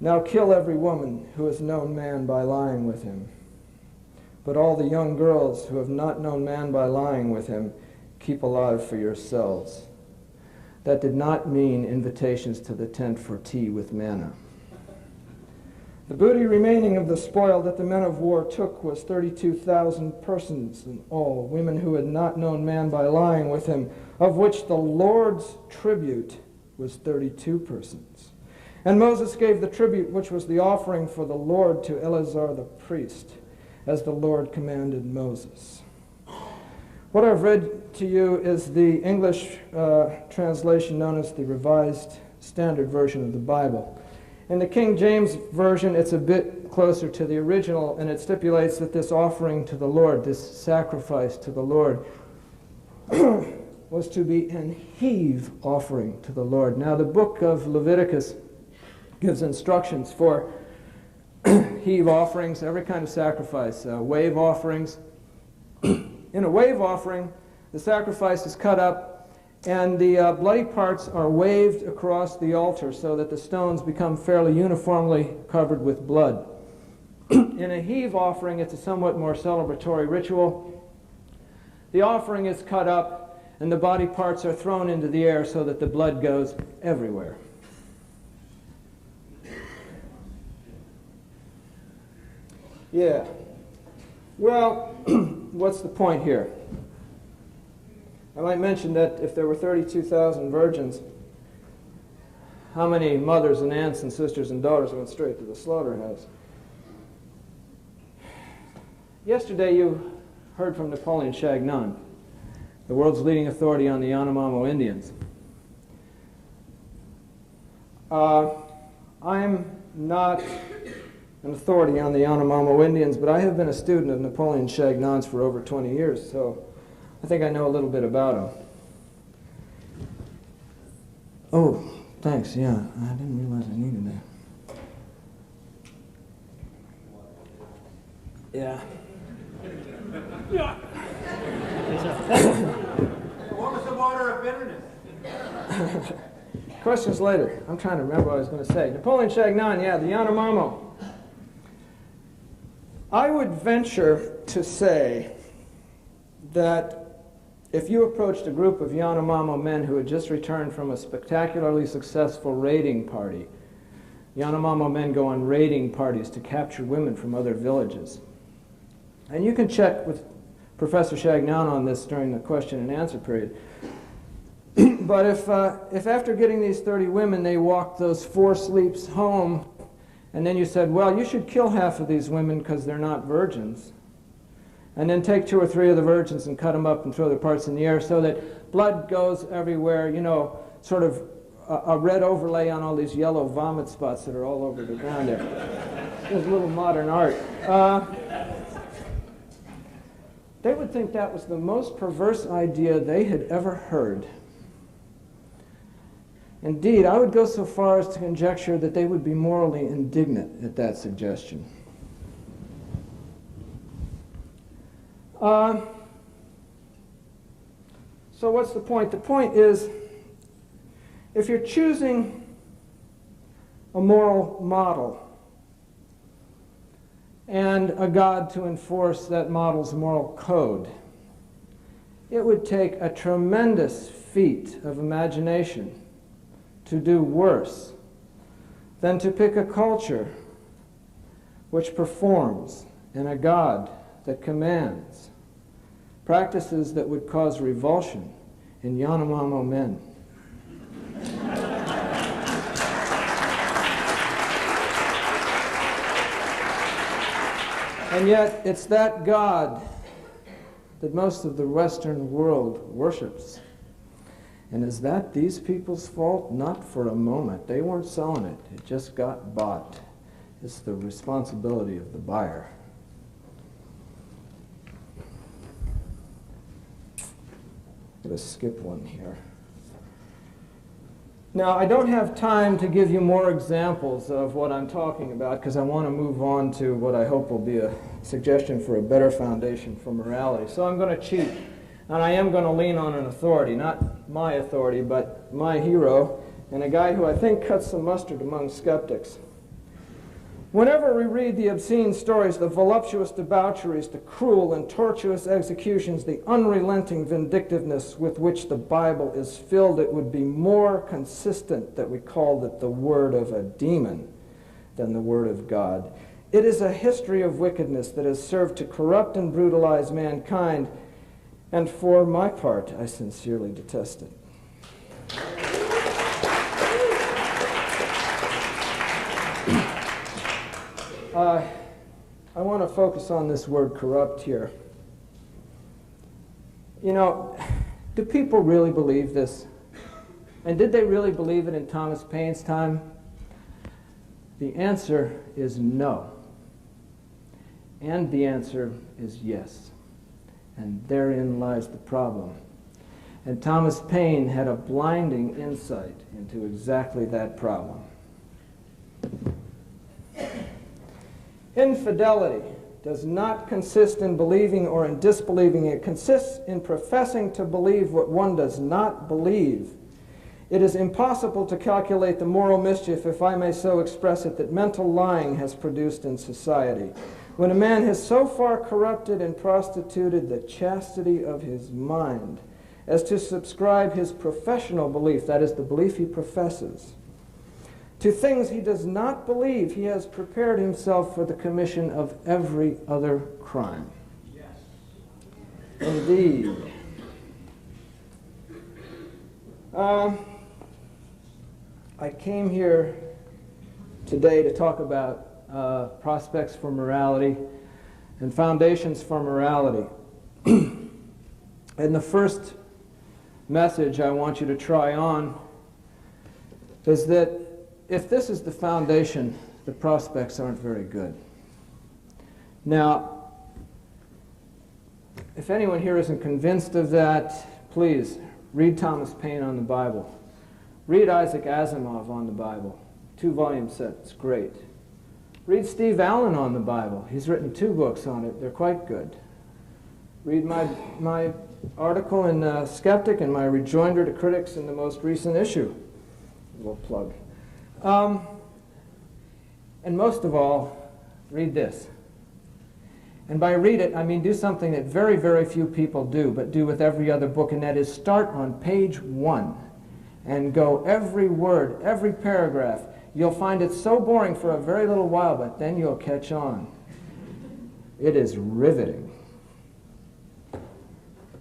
Now kill every woman who has known man by lying with him. But all the young girls who have not known man by lying with him, keep alive for yourselves. That did not mean invitations to the tent for tea with manna. The booty remaining of the spoil that the men of war took was 32,000 persons in all, women who had not known man by lying with him, of which the Lord's tribute was 32 persons. And Moses gave the tribute, which was the offering for the Lord, to Eleazar the priest, as the Lord commanded Moses. What I've read to you is the English translation known as the Revised Standard Version of the Bible. In the King James Version, it's a bit closer to the original, and it stipulates that this offering to the Lord, this sacrifice to the Lord, was to be an heave offering to the Lord. Now, the book of Leviticus gives instructions for heave offerings, every kind of sacrifice, wave offerings. In a wave offering, the sacrifice is cut up, and the bloody parts are waved across the altar so that the stones become fairly uniformly covered with blood. In a heave offering, it's a somewhat more celebratory ritual. The offering is cut up, and the body parts are thrown into the air so that the blood goes everywhere. Yeah. Well, what's the point here? I might mention that if there were 32,000 virgins, how many mothers and aunts and sisters and daughters went straight to the slaughterhouse? Yesterday you heard from Napoleon Chagnon, the world's leading authority on the Yanomamo Indians. I'm not an authority on the Yanomamo Indians, but I have been a student of Napoleon Chagnon's for over 20 years, so I think I know a little bit about him. Oh, thanks, yeah. I didn't realize I needed that. Yeah. What was the water of bitterness? Questions later. I'm trying to remember what I was going to say. Napoleon Chagnon, yeah, the Yanomamo. I would venture to say that if you approached a group of Yanomamo men who had just returned from a spectacularly successful raiding party, Yanomamo men go on raiding parties to capture women from other villages. And you can check with Professor Chagnon on this during the question and answer period. But if after getting these 30 women, they walked those 4 sleeps home, and then you said, well, you should kill half of these women because they're not virgins, and then take 2 or 3 of the virgins and cut them up and throw their parts in the air so that blood goes everywhere, you know, sort of a red overlay on all these yellow vomit spots that are all over the ground there. There's a little modern art. They would think that was the most perverse idea they had ever heard. Indeed, I would go so far as to conjecture that they would be morally indignant at that suggestion. So what's the point? The point is, if you're choosing a moral model and a God to enforce that model's moral code, it would take a tremendous feat of imagination to do worse than to pick a culture which performs and a God that commands practices that would cause revulsion in Yanomamo men. And yet, it's that God that most of the Western world worships. And is that these people's fault? Not for a moment. They weren't selling it. It just got bought. It's the responsibility of the buyer. I'm going to skip one here. Now, I don't have time to give you more examples of what I'm talking about because I want to move on to what I hope will be a suggestion for a better foundation for morality. So I'm going to cheat, and I am going to lean on an authority, not my authority, but my hero, and a guy who I think cuts the mustard among skeptics. Whenever we read the obscene stories, the voluptuous debaucheries, the cruel and tortuous executions, the unrelenting vindictiveness with which the Bible is filled, it would be more consistent that we called it the word of a demon than the word of God. It is a history of wickedness that has served to corrupt and brutalize mankind, and for my part, I sincerely detest it. I want to focus on this word corrupt here. You know, do people really believe this? And did they really believe it in Thomas Paine's time? The answer is no. And the answer is yes. And therein lies the problem. And Thomas Paine had a blinding insight into exactly that problem. Infidelity does not consist in believing or in disbelieving. It consists in professing to believe what one does not believe. It is impossible to calculate the moral mischief, if I may so express it, that mental lying has produced in society. When a man has so far corrupted and prostituted the chastity of his mind as to subscribe his professional belief, that is, the belief he professes, to things he does not believe, he has prepared himself for the commission of every other crime. Yes. Indeed. I came here today to talk about prospects for morality and foundations for morality. And the first message I want you to try on is that if this is the foundation, the prospects aren't very good. Now, if anyone here isn't convinced of that, please read Thomas Paine on the Bible. Read Isaac Asimov on the Bible. 2-volume set, it's great. Read Steve Allen on the Bible. He's written 2 books on it. They're quite good. Read my article in Skeptic and my rejoinder to critics in the most recent issue. A little plug. And most of all, read this. And by read it, I mean do something that very, very few people do, but do with every other book, and that is start on page 1 and go every word, every paragraph. You'll find it so boring for a very little while, but then you'll catch on. It is riveting.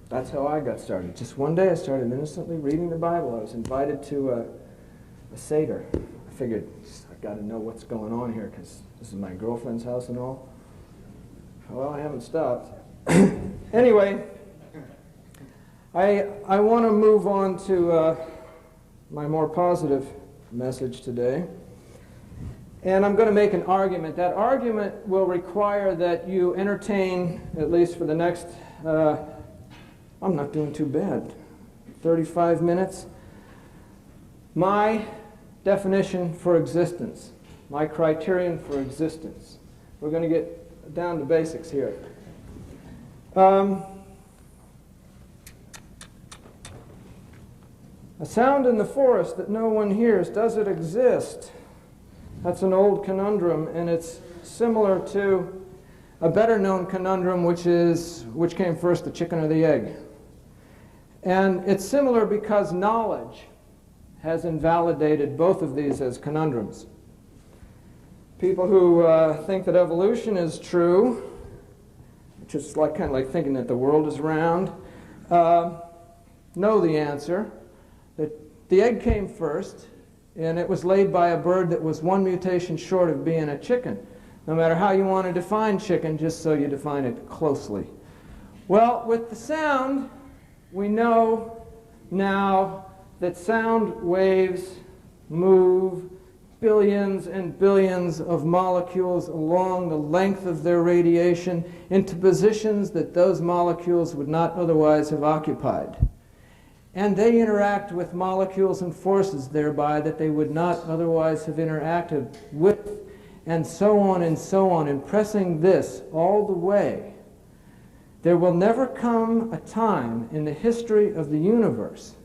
That's how I got started. Just one day I started innocently reading the Bible. I was invited to a Seder. I figured I've got to know what's going on here because this is my girlfriend's house and all. Well, I haven't stopped. Anyway, I want to move on to my more positive message today. And I'm going to make an argument. That argument will require that you entertain, at least for the next, I'm not doing too bad, 35 minutes, my definition for existence, my criterion for existence. We're going to get down to basics here. A sound in the forest that no one hears, does it exist? That's an old conundrum, and it's similar to a better known conundrum, which came first, the chicken or the egg? And it's similar because knowledge has invalidated both of these as conundrums. People who think that evolution is true, which is kind of like thinking that the world is round, know the answer. That the egg came first, and it was laid by a bird that was one mutation short of being a chicken. No matter how you want to define chicken, just so you define it closely. Well, with the sound, we know now that sound waves move billions and billions of molecules along the length of their radiation into positions that those molecules would not otherwise have occupied. And they interact with molecules and forces thereby that they would not otherwise have interacted with, and so on and so on. And pressing this all the way, there will never come a time in the history of the universe